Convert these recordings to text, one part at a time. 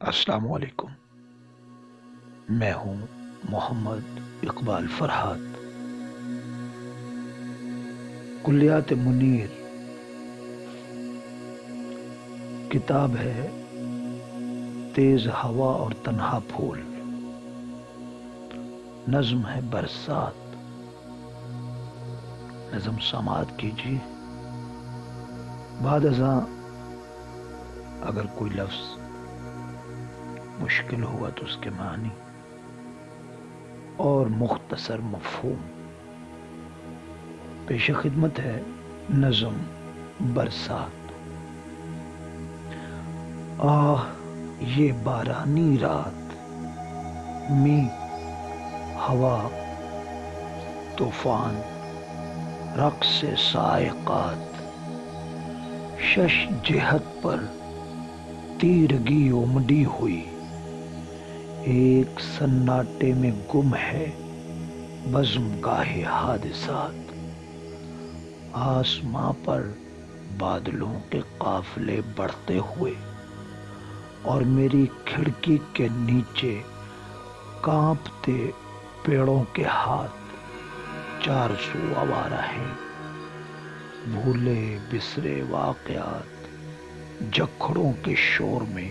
السلام علیکم، میں ہوں محمد اقبال فرحات۔ کلیات منیر کتاب ہے تیز ہوا اور تنہا پھول، نظم ہے برسات۔ نظم سماعت کیجیے۔ بعد ازاں اگر کوئی لفظ مشکل ہوا تو اس کے معنی اور مختصر مفہوم پیش خدمت ہے۔ نظم برسات۔ آہ یہ بارانی رات، می ہوا طوفان، رقص صاعقات، شش جہت پر تیرگی امڈی ہوئی، ایک سناٹے میں گم ہے بزم گاہ حادثات۔ آسماں پر بادلوں کے قافلے بڑھتے ہوئے اور میری کھڑکی کے نیچے کانپتے پیڑوں کے ہاتھ چار سو آوارہ ہیں۔ بھولے بسرے واقعات جکھڑوں کے شور میں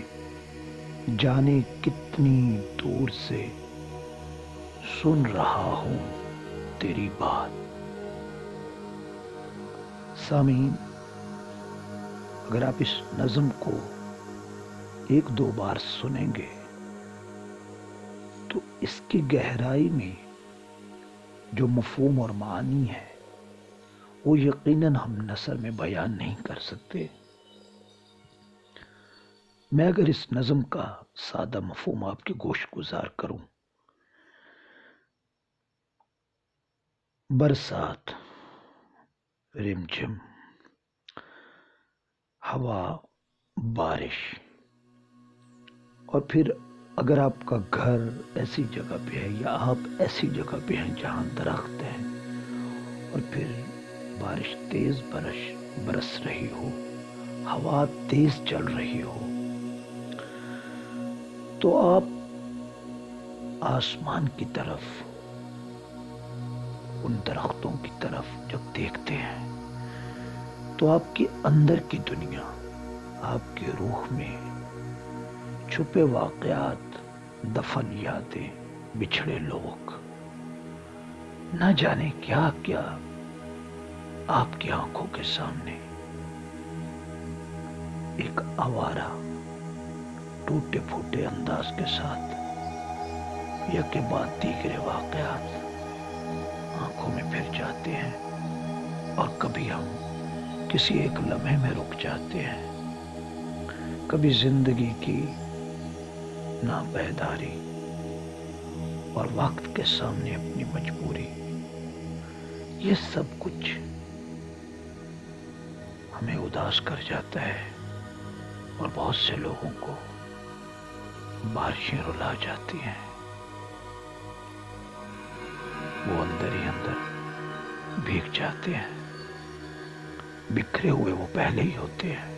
جانے کتنی دور سے سن رہا ہوں تیری بات۔ سامعین، اگر آپ اس نظم کو ایک دو بار سنیں گے تو اس کی گہرائی میں جو مفہوم اور معنی ہے وہ یقیناً ہم نثر میں بیان نہیں کر سکتے۔ میں اگر اس نظم کا سادہ مفہوم آپ کے گوش گزار کروں، برسات، رم جھم، ہوا، بارش، اور پھر اگر آپ کا گھر ایسی جگہ پہ ہے یا آپ ایسی جگہ پہ ہیں جہاں درخت ہے اور پھر بارش تیز برس رہی ہو، ہوا تیز چل رہی ہو، تو آپ آسمان کی طرف، ان درختوں کی طرف جب دیکھتے ہیں تو آپ کے اندر کی دنیا، آپ کے روح میں چھپے واقعات، دفن یادیں، بچھڑے لوگ، نہ جانے کیا کیا آپ کی آنکھوں کے سامنے ایک آوارہ ٹوٹے پھوٹے انداز کے ساتھ یکے بعد دیگرے واقعات آنکھوں میں پھر جاتے ہیں، اور کبھی ہم کسی ایک لمحے میں رک جاتے ہیں۔ کبھی زندگی کی ناپیداری اور وقت کے سامنے اپنی مجبوری، یہ سب کچھ ہمیں اداس کر جاتا ہے، اور بہت سے لوگوں کو بارشیں رلا جاتی ہیں۔ وہ اندر ہی اندر بھیگ جاتے ہیں، بکھرے ہوئے وہ پہلے ہی ہوتے ہیں،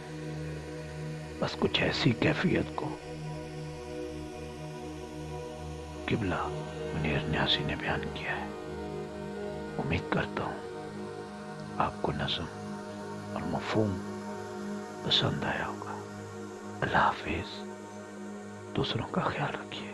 بس کچھ ایسی کیفیت کو قبلہ منیر نیازی نے بیان کیا ہے۔ امید کرتا ہوں آپ کو نظم اور مفہوم پسند آیا ہوگا۔ اللہ حافظ۔ دوسروں کا خیال رکھیے۔